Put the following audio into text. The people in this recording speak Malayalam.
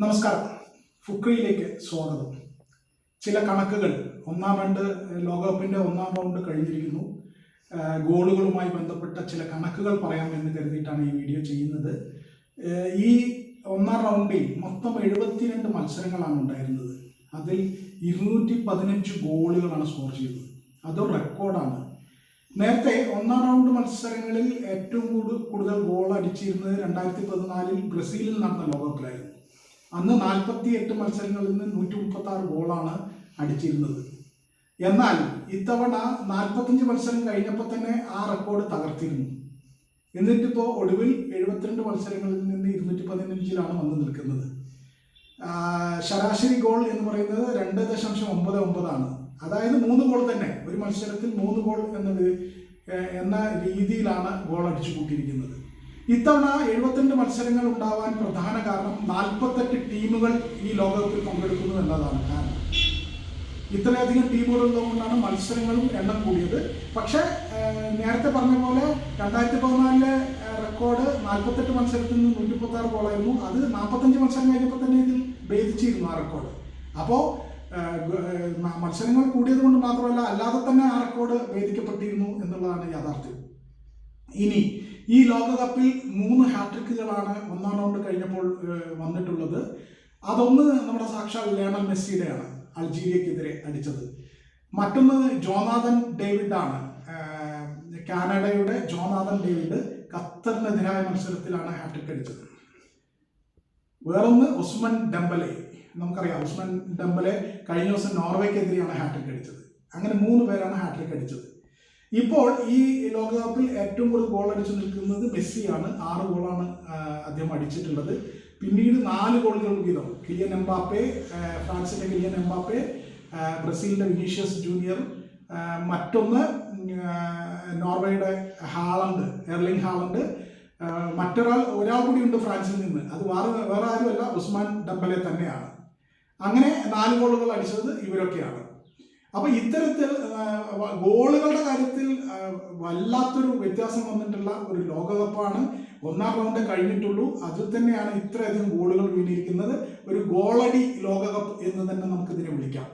നമസ്കാരം. ഫുക്രിയിലേക്ക് സ്വാഗതം. ചില കണക്കുകൾ ലോകകപ്പിൻ്റെ ഒന്നാം റൗണ്ട് കഴിഞ്ഞിരിക്കുന്നു. ഗോളുകളുമായി ബന്ധപ്പെട്ട ചില കണക്കുകൾ പറയാമെന്ന് കരുതിയിട്ടാണ് ഈ വീഡിയോ ചെയ്യുന്നത്. ഈ ഒന്നാം റൗണ്ടിൽ മൊത്തം 72 മത്സരങ്ങളാണ് ഉണ്ടായിരുന്നത്. അതിൽ 215 ഗോളുകളാണ് സ്കോർ ചെയ്തത്. അതൊരു റെക്കോർഡാണ്. നേരത്തെ ഒന്നാം റൗണ്ട് മത്സരങ്ങളിൽ ഏറ്റവും കൂടുതൽ ഗോൾ അടിച്ചിരുന്നത് 2014 ബ്രസീലിൽ നടന്ന ലോകകപ്പിലായിരുന്നു. അന്ന് 48 മത്സരങ്ങളിൽ നിന്ന് 136 ഗോളാണ് അടിച്ചിരുന്നത്. എന്നാൽ ഇത്തവണ 45 മത്സരം കഴിഞ്ഞപ്പോൾ തന്നെ ആ റെക്കോർഡ് തകർത്തിരുന്നു. എന്നിട്ടിപ്പോൾ ഒടുവിൽ 72 മത്സരങ്ങളിൽ നിന്ന് 215 വന്ന് നിൽക്കുന്നത്. ശരാശരി ഗോൾ എന്ന് പറയുന്നത് 2.99 ആണ്. അതായത് 3 ഗോൾ തന്നെ, ഒരു മത്സരത്തിൽ 3 ഗോൾ എന്ന രീതിയിലാണ് ഗോൾ അടിച്ചു കൂട്ടിയിരിക്കുന്നത്. ഇത്തവണ 72 മത്സരങ്ങൾ ഉണ്ടാവാൻ പ്രധാന കാരണം 48 ടീമുകൾ ഈ ലോകകപ്പിൽ പങ്കെടുക്കുന്നു എന്നതാണ് കാരണം. ഇത്രയധികം ടീമുകൾ ഉള്ളതുകൊണ്ടാണ് മത്സരങ്ങളും എണ്ണം കൂടിയത്. പക്ഷേ നേരത്തെ പറഞ്ഞ പോലെ 2014 റെക്കോർഡ് 48 മത്സരത്തിൽ നിന്ന് 136 ഗോളായിരുന്നു. അത് 45 മത്സരം കഴിഞ്ഞപ്പോൾ തന്നെ ഇതിൽ ഭേദിച്ചിരുന്നു ആ റെക്കോർഡ്. അപ്പോൾ മത്സരങ്ങൾ കൂടിയത് കൊണ്ട് മാത്രമല്ല, അല്ലാതെ തന്നെ ആ റെക്കോർഡ് ഭേദിക്കപ്പെട്ടിരുന്നു എന്നുള്ളതാണ് യാഥാർത്ഥ്യം. ഇനി ഈ ലോകകപ്പിൽ 3 ഹാട്രിക്കുകളാണ് ഒന്നാം റൗണ്ട് കഴിഞ്ഞപ്പോൾ വന്നിട്ടുള്ളത്. അതൊന്ന് നമ്മുടെ സാക്ഷാൽ ലയണൽ മെസ്സിയുടെയാണ്, അൾജീരിയക്കെതിരെ അടിച്ചത്. മറ്റൊന്ന് ജോനാഥൻ ഡേവിഡ് ആണ്, കാനഡയുടെ ജോനാഥൻ ഡേവിഡ് ഖത്തറിനെതിരായ മത്സരത്തിലാണ് ഹാട്രിക് അടിച്ചത്. വേറൊന്ന് ഉസ്മാൻ ഡെംബലെ. നമുക്കറിയാം, ഉസ്മാൻ ഡെംബലെ കഴിഞ്ഞ ദിവസം നോർവേക്കെതിരെയാണ് ഹാട്രിക് അടിച്ചത്. അങ്ങനെ 3 പേരാണ് ഹാട്രിക് അടിച്ചത്. ഇപ്പോൾ ഈ ലോകകപ്പിൽ ഏറ്റവും കൂടുതൽ ഗോൾ അടിച്ചു നിൽക്കുന്നത് മെസ്സിയാണ്. 6 ഗോളാണ് അദ്ദേഹം അടിച്ചിട്ടുള്ളത്. പിന്നീട് 4 ഗോളുകൾ വീതം കിലിയൻ എംബാപ്പെ, ഫ്രാൻസിന്റെ കിലിയൻ എംബാപ്പെ, ബ്രസീലിന്റെ വിനീഷ്യസ് ജൂനിയർ, മറ്റൊന്ന് നോർവേയുടെ ഹാളണ്ട്, എർലിംഗ് ഹാളണ്ട്, ഒരാൾ കൂടി ഉണ്ട് ഫ്രാൻസിൽ നിന്ന്. അത് വേറെ ആരുമല്ല, ഉസ്മാൻ ഡെംബലെ തന്നെയാണ്. അങ്ങനെ 4 ഗോളുകൾ അടിച്ചത് ഇവരൊക്കെയാണ്. അപ്പൊ ഇത്തരത്തിൽ ഗോളുകളുടെ കാര്യത്തിൽ വല്ലാത്തൊരു വ്യത്യാസം വന്നിട്ടുള്ള ഒരു ലോകകപ്പാണ്. ഒന്നാം റൗണ്ട് കഴിഞ്ഞിട്ടുള്ളൂ, അതിൽ തന്നെയാണ് ഇത്രയധികം ഗോളുകൾ വീണിരിക്കുന്നത്. ഒരു ഗോളടി ലോകകപ്പ് എന്ന് തന്നെ നമുക്കിതിനെ വിളിക്കാം.